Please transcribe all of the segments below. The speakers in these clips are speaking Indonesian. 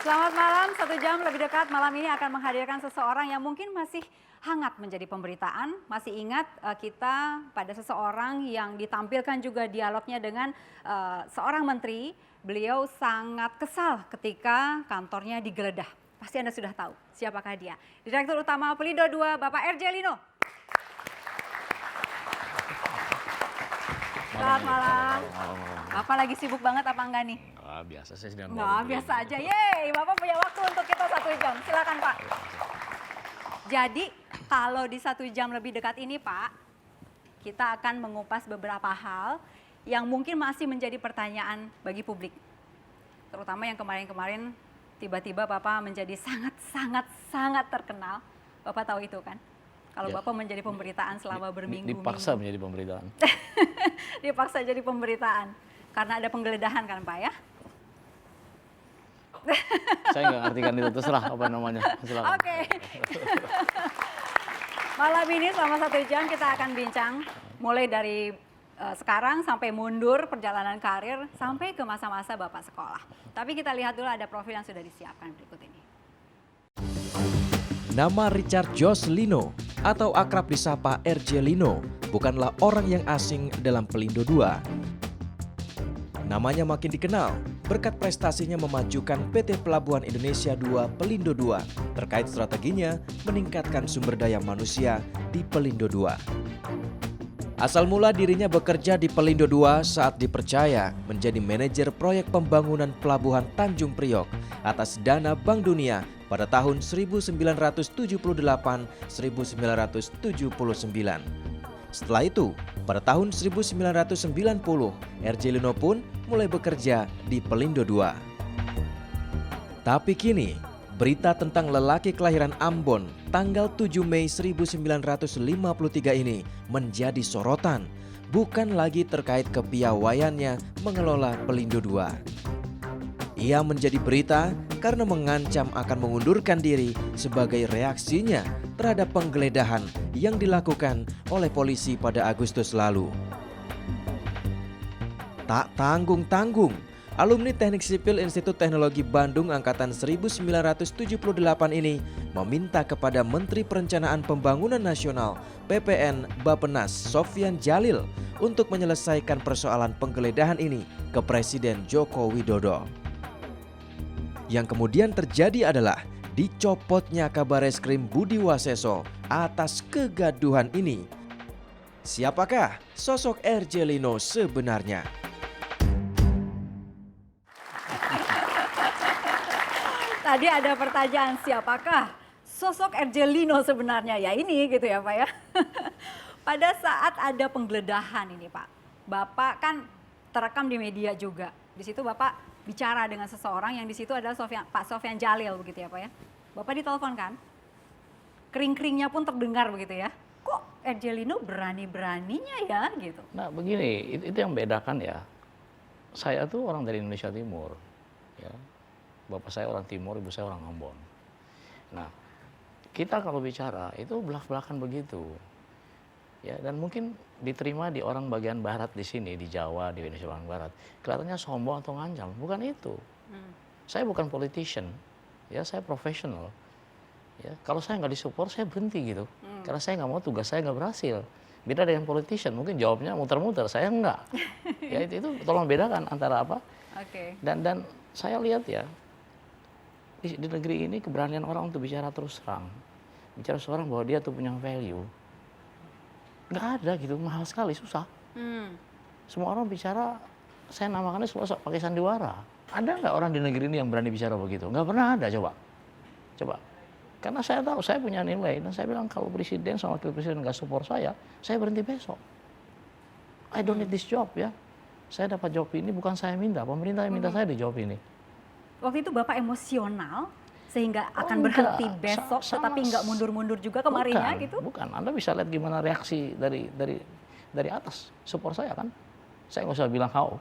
Selamat malam, 1 jam lebih dekat malam ini akan menghadirkan seseorang yang mungkin masih hangat menjadi pemberitaan. Masih ingat kita pada seseorang yang ditampilkan juga dialognya dengan seorang menteri. Beliau sangat kesal ketika kantornya digeledah. Pasti Anda sudah tahu siapakah dia. Direktur Utama Pelindo II, Bapak R.J. Lino. Selamat malam. Bapak lagi sibuk banget apa enggak nih? Biasa saya sedang Biasa aja. Yeay, Bapak punya waktu untuk kita 1 jam. Silakan Pak. Jadi kalau di 1 jam lebih dekat ini Pak, kita akan mengupas beberapa hal yang mungkin masih menjadi pertanyaan bagi publik. Terutama yang kemarin-kemarin tiba-tiba Bapak menjadi sangat terkenal. Bapak tahu itu kan? Kalau ya. Bapak menjadi pemberitaan selama berminggu-minggu. Dipaksa menjadi pemberitaan. Dipaksa jadi pemberitaan. Karena ada penggeledahan kan Pak ya? Saya nggak ngartikan itu, terserah apa namanya. Oke. Malam ini selama 1 jam kita akan bincang mulai dari sekarang sampai mundur perjalanan karir sampai ke masa-masa Bapak sekolah. Tapi kita lihat dulu ada profil yang sudah disiapkan berikut ini. Nama Richard Josh Lino atau akrab disapa R.J. Lino bukanlah orang yang asing dalam Pelindo II. Namanya makin dikenal berkat prestasinya memajukan PT Pelabuhan Indonesia II Pelindo II terkait strateginya meningkatkan sumber daya manusia di Pelindo II. Asal mula dirinya bekerja di Pelindo II saat dipercaya menjadi manajer proyek pembangunan Pelabuhan Tanjung Priok atas dana Bank Dunia pada tahun 1978-1979. Setelah itu, pada tahun 1990, R.J. Lino pun mulai bekerja di Pelindo II. Tapi kini, berita tentang lelaki kelahiran Ambon tanggal 7 Mei 1953 ini menjadi sorotan, bukan lagi terkait kepiawaiannya mengelola Pelindo II. Ia menjadi berita karena mengancam akan mengundurkan diri sebagai reaksinya terhadap penggeledahan yang dilakukan oleh polisi pada Agustus lalu. Tak tanggung-tanggung, alumni Teknik Sipil Institut Teknologi Bandung Angkatan 1978 ini meminta kepada Menteri Perencanaan Pembangunan Nasional PPN Bappenas Sofyan Djalil untuk menyelesaikan persoalan penggeledahan ini ke Presiden Joko Widodo. Yang kemudian terjadi adalah dicopotnya Kabareskrim Budi Waseso atas kegaduhan ini. Siapakah sosok R.J. Lino sebenarnya? Tadi ada pertanyaan siapakah sosok R.J. Lino sebenarnya? Ya ini gitu ya Pak ya. Pada saat ada penggeledahan ini Pak, Bapak kan terekam di media juga. Di situ Bapak bicara dengan seseorang yang di situ adalah Pak Sofyan Djalil begitu ya Pak ya. Bapak ditelepon kan? Kering-keringnya pun terdengar begitu ya. Kok R.J. Lino berani-beraninya ya gitu. Nah begini, itu yang bedakan ya. Saya tuh orang dari Indonesia Timur. Ya. Bapak saya orang Timur, ibu saya orang Ambon. Nah, kita kalau bicara itu belak-belakan begitu. Ya, dan mungkin diterima di orang bagian barat di sini, di Jawa, di Indonesia bagian barat. Kelihatannya sombong atau ngancam, bukan itu. Saya bukan politician, ya saya profesional. Ya, kalau saya nggak disupport, saya berhenti gitu. Karena saya nggak mau tugas saya nggak berhasil. Beda dengan politician, mungkin jawabnya muter-muter, saya enggak. Ya itu tolong bedakan antara apa. Dan saya lihat ya, di negeri ini keberanian orang untuk bicara terus terang. Bicara seorang bahwa dia tuh punya value. Nggak ada gitu, mahal sekali, susah. Semua orang bicara, saya namakannya semua pakai sandiwara. Ada nggak orang di negeri ini yang berani bicara begitu? Nggak pernah ada, coba. Karena saya tahu, saya punya nilai. Dan saya bilang kalau presiden sama wakil presiden nggak support saya berhenti besok. I don't need this job ya. Saya dapat job ini bukan saya minta, pemerintah yang minta saya di job ini. Waktu itu Bapak emosional sehingga akan berhenti besok tetapi nggak mundur-mundur juga kemarinnya gitu? Bukan, Anda bisa lihat gimana reaksi dari atas support saya kan. Saya nggak usah bilang how.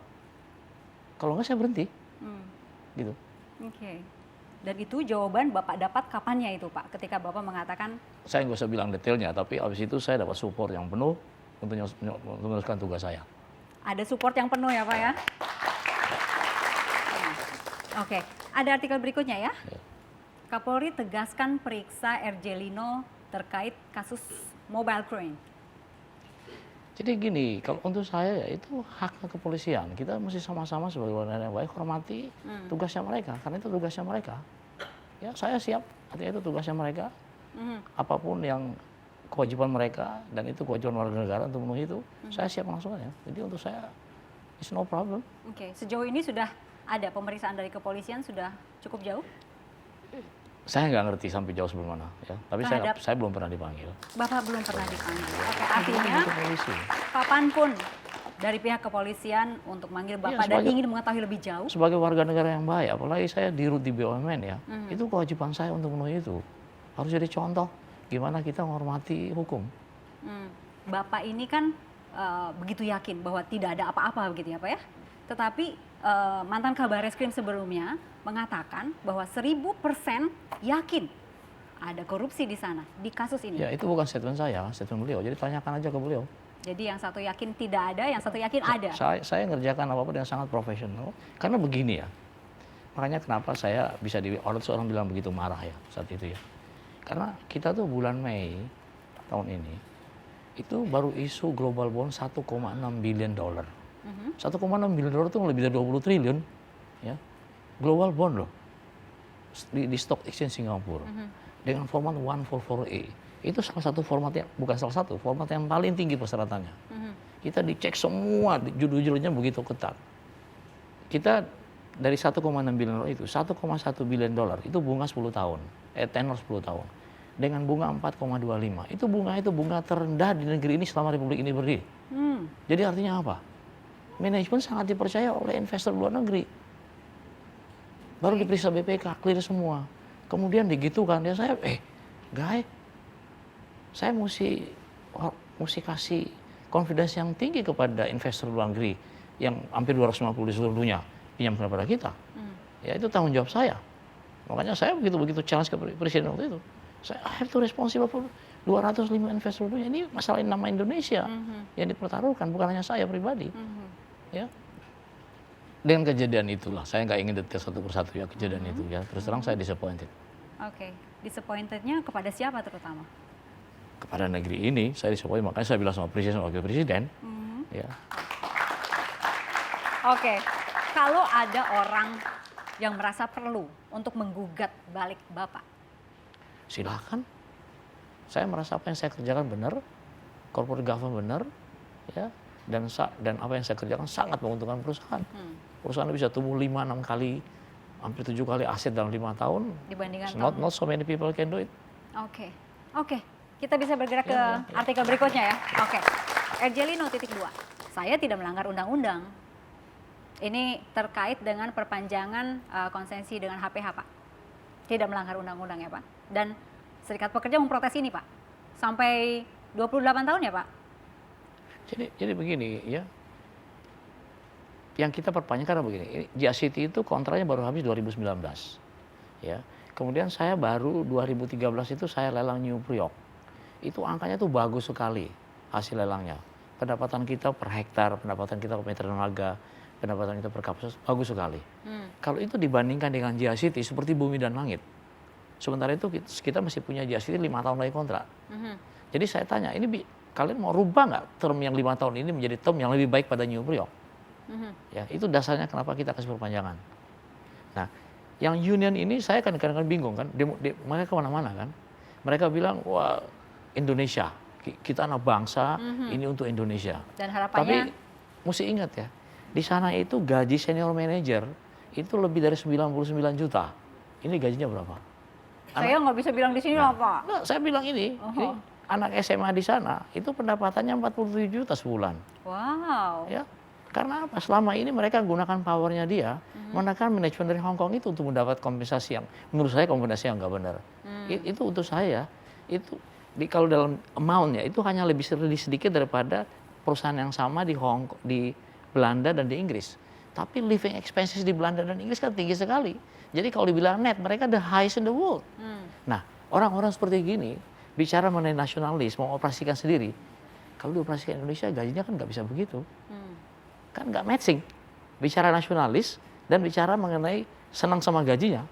Kalau nggak saya berhenti. Gitu. Oke. Dan itu jawaban Bapak dapat kapannya itu Pak? Ketika Bapak mengatakan? Saya nggak usah bilang detailnya, tapi abis itu saya dapat support yang penuh untuk meneruskan tugas saya. Ada support yang penuh ya Pak ya? Oke, ada artikel berikutnya ya. Ya. Kapolri tegaskan periksa RJ Lino terkait kasus mobile crane. Jadi gini, kalau untuk saya ya itu hak kepolisian. Kita mesti sama-sama sebagai warga yang baik hormati tugasnya mereka, karena itu tugasnya mereka. Ya, saya siap, artinya itu tugasnya mereka. Apapun yang kewajiban mereka dan itu kewajiban warga negara untuk memenuhi itu, saya siap melaksanakannya. Jadi untuk saya, it's no problem. Oke, sejauh ini sudah ada pemeriksaan dari kepolisian sudah cukup jauh? Saya nggak ngerti sampai jauh sebelum mana, ya. Tapi saya belum pernah dipanggil. Bapak belum pernah dipanggil. Oke, artinya Itu polisi. kapanpun dari pihak kepolisian untuk manggil Bapak dan ingin mengetahui lebih jauh. Sebagai warga negara yang baik, apalagi saya dirut di BUMN ya, itu kewajiban saya untuk memenuhi itu. Harus jadi contoh gimana kita menghormati hukum. Bapak ini kan begitu yakin bahwa tidak ada apa-apa begitu ya Pak ya. Tetapi mantan Kabar Reskrim sebelumnya mengatakan bahwa 1000% yakin ada korupsi di sana, di kasus ini. Ya itu bukan statement saya, statement beliau. Jadi tanyakan aja ke beliau. Jadi yang satu yakin tidak ada, yang satu yakin ada. Saya ngerjakan apa-apa dengan sangat profesional. Karena begini ya, makanya kenapa saya bisa orang bilang begitu marah ya saat itu ya. Karena kita tuh bulan Mei tahun ini, itu baru isu global bond 1,6 billion dollar. 1,6 billion dollar itu lebih dari 20 triliun. Ya. Global bond loh, di Stock Exchange Singapura. Dengan format 144A. Itu salah satu format yang, bukan salah satu, format yang paling tinggi persyaratannya. Kita dicek semua, judul-judulnya begitu ketat. Kita dari 1,6 billion dolar itu, 1,1 billion dolar itu bunga 10 tahun, tenor 10 tahun. Dengan bunga 4,25. Itu bunga terendah di negeri ini selama Republik ini berdiri. Jadi artinya apa? Manajemen sangat dipercaya oleh investor luar negeri. Baru diperiksa BPK, clear semua. Kemudian digitukan, ya saya, guys, saya mesti kasih confidence yang tinggi kepada investor luar negeri yang hampir 250 di seluruh dunia pinjam kepada kita. Ya itu tanggung jawab saya. Makanya saya begitu challenge ke presiden waktu itu. Saya have to responsible for 205 investor dunia. Ini masalah nama Indonesia yang dipertaruhkan, bukan hanya saya pribadi. Ya. Dengan kejadian itulah, saya nggak ingin detail satu persatu ya kejadian itu ya. Terus terang saya disappointed. Oke, disappointednya kepada siapa terutama? Kepada negeri ini saya disappointed, makanya saya bilang sama presiden, wakil presiden. Ya. Oke, kalau ada orang yang merasa perlu untuk menggugat balik Bapak, Silakan. Saya merasa apa yang saya kerjakan benar, corporate governance benar, ya. Dan apa yang saya kerjakan sangat menguntungkan perusahaan. Perusahaan bisa tumbuh 5-6 kali, hampir 7 kali aset dalam 5 tahun. dibandingkan Not so many people can do it. Oke. Kita bisa bergerak ke artikel berikutnya ya. Oke. RJ Lino _2. Saya tidak melanggar undang-undang. Ini terkait dengan perpanjangan konsesi dengan HPH, Pak. Tidak melanggar undang-undang ya, Pak. Dan Serikat Pekerja memprotes ini, Pak. Sampai 28 tahun ya, Pak? Jadi begini ya, yang kita perpanjang karena begini, JCT itu kontraknya baru habis 2019, ya. Kemudian saya baru 2013 itu saya lelang New Priok, itu angkanya tuh bagus sekali hasil lelangnya. Pendapatan kita per hektar, pendapatan kita per meter tenaga, pendapatan kita per kapasitas bagus sekali. Kalau itu dibandingkan dengan JCT seperti bumi dan langit. Sementara itu kita masih punya JCT 5 tahun lagi kontrak. Jadi saya tanya, ini kalian mau rubah nggak term yang 5 tahun ini menjadi term yang lebih baik pada New Priok? Ya, itu dasarnya kenapa kita kasih perpanjangan. Nah, yang union ini saya kadang-kadang bingung kan, mereka kemana-mana kan. Mereka bilang, wah Indonesia, kita anak bangsa, ini untuk Indonesia. Dan harapannya? Tapi mesti ingat ya, di sana itu gaji senior manager itu lebih dari 99 juta. Ini gajinya berapa? Saya nggak bisa bilang di sini lah, Pak. Nah, saya bilang ini anak SMA di sana itu pendapatannya 47 juta sebulan. Wow. Ya, karena apa? Selama ini mereka gunakan powernya dia, menekan manajemen dari Hong Kong itu untuk mendapat kompensasi yang menurut saya kompensasi yang nggak benar. Itu untuk saya itu kalau dalam amountnya itu hanya lebih sedikit daripada perusahaan yang sama di Belanda dan di Inggris. Tapi living expenses di Belanda dan Inggris kan tinggi sekali. Jadi kalau dibilang net mereka the highest in the world. Nah, orang-orang seperti gini bicara mengenai nasionalis, mau operasikan sendiri. Kalau dioperasikan Indonesia gajinya kan nggak bisa begitu. Kan nggak matching. Bicara nasionalis dan bicara mengenai senang sama gajinya.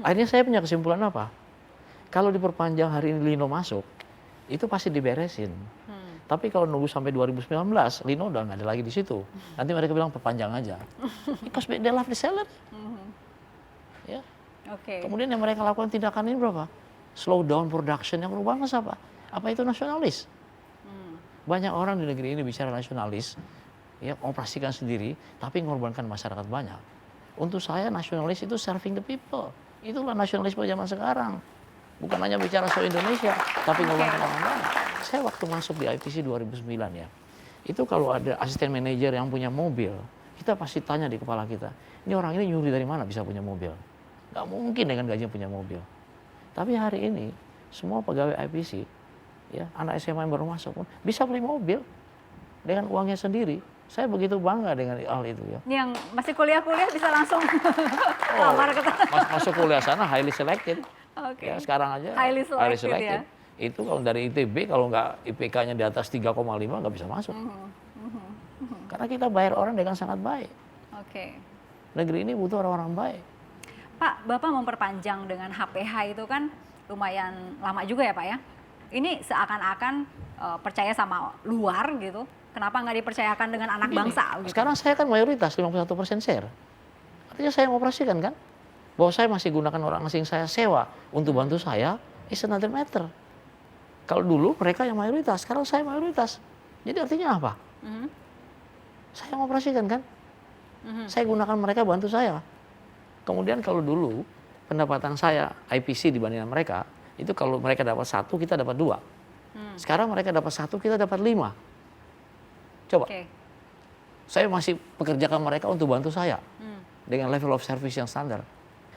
Akhirnya saya punya kesimpulan apa? Kalau diperpanjang hari ini Lino masuk, itu pasti diberesin. Tapi kalau nunggu sampai 2019, Lino udah nggak ada lagi di situ. Nanti mereka bilang perpanjang aja. Because they love the salary. Ya. Oke. Kemudian yang mereka lakukan tindakan ini berapa? Slow down production, yang berubah mas apa? Apa itu nasionalis? Banyak orang di negeri ini bicara nasionalis, ya operasikan sendiri, tapi mengorbankan masyarakat banyak. Untuk saya nasionalis itu serving the people. Itulah nasionalisme zaman sekarang. Bukan hanya bicara soal Indonesia, tapi mengorbankan orang banyak. Saya waktu masuk di IPC 2009 ya, itu kalau ada asisten manajer yang punya mobil, kita pasti tanya di kepala kita, ini orang ini nyuri dari mana bisa punya mobil? Nggak mungkin dengan gajinya punya mobil. Tapi hari ini, semua pegawai IPC, ya, anak SMA yang baru masuk pun bisa beli mobil dengan uangnya sendiri. Saya begitu bangga dengan hal itu ya. Ini yang masih kuliah-kuliah bisa langsung lamar ke Masuk kuliah sana highly selected. Oke. Ya, sekarang aja Highly selected ya. Itu kalau dari ITB kalau nggak IPK-nya di atas 3,5 nggak bisa masuk. Karena kita bayar orang dengan sangat baik. Oke. Negeri ini butuh orang-orang baik. Pak, Bapak memperpanjang dengan HPH itu kan lumayan lama juga ya Pak ya. Ini seakan-akan percaya sama luar gitu. Kenapa nggak dipercayakan dengan anak bangsa? Gitu? Sekarang saya kan mayoritas 51% share. Artinya saya mengoperasikan kan. Bahwa saya masih gunakan orang asing saya sewa untuk bantu saya, is another matter. Kalau dulu mereka yang mayoritas, sekarang saya mayoritas. Jadi artinya apa? Saya mengoperasikan kan. Saya gunakan mereka bantu saya. Kemudian kalau dulu pendapatan saya IPC dibandingkan mereka, itu kalau mereka dapat 1, kita dapat 2. Sekarang mereka dapat 1, kita dapat 5. Coba, saya masih pekerjakan mereka untuk bantu saya dengan level of service yang standar.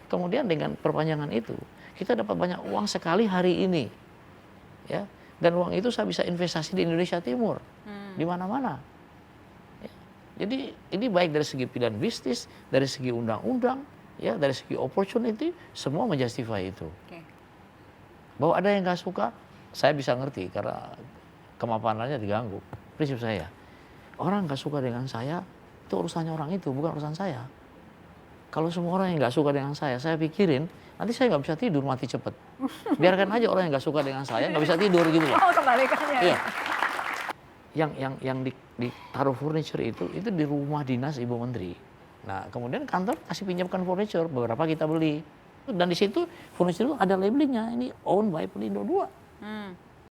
Kemudian dengan perpanjangan itu, kita dapat banyak uang sekali hari ini, ya. Dan uang itu saya bisa investasi di Indonesia Timur, di mana-mana. Ya. Jadi ini baik dari segi pilihan bisnis, dari segi undang-undang, ya, dari segi opportunity, semua menjustify itu. Bahwa ada yang nggak suka, saya bisa ngerti karena kemapanannya diganggu. Prinsip saya. Orang nggak suka dengan saya, itu urusannya orang itu, bukan urusan saya. Kalau semua orang yang nggak suka dengan saya pikirin, nanti saya nggak bisa tidur, mati cepet. Biarkan aja orang yang nggak suka dengan saya, nggak bisa tidur gitu loh. Oh, kebalikannya. Iya. Yang ditaruh furniture itu di rumah dinas Ibu Menteri. Nah, kemudian kantor kasih pinjamkan furniture, beberapa kita beli. Dan di situ furniture itu ada labelingnya, ini owned by Pelindo II.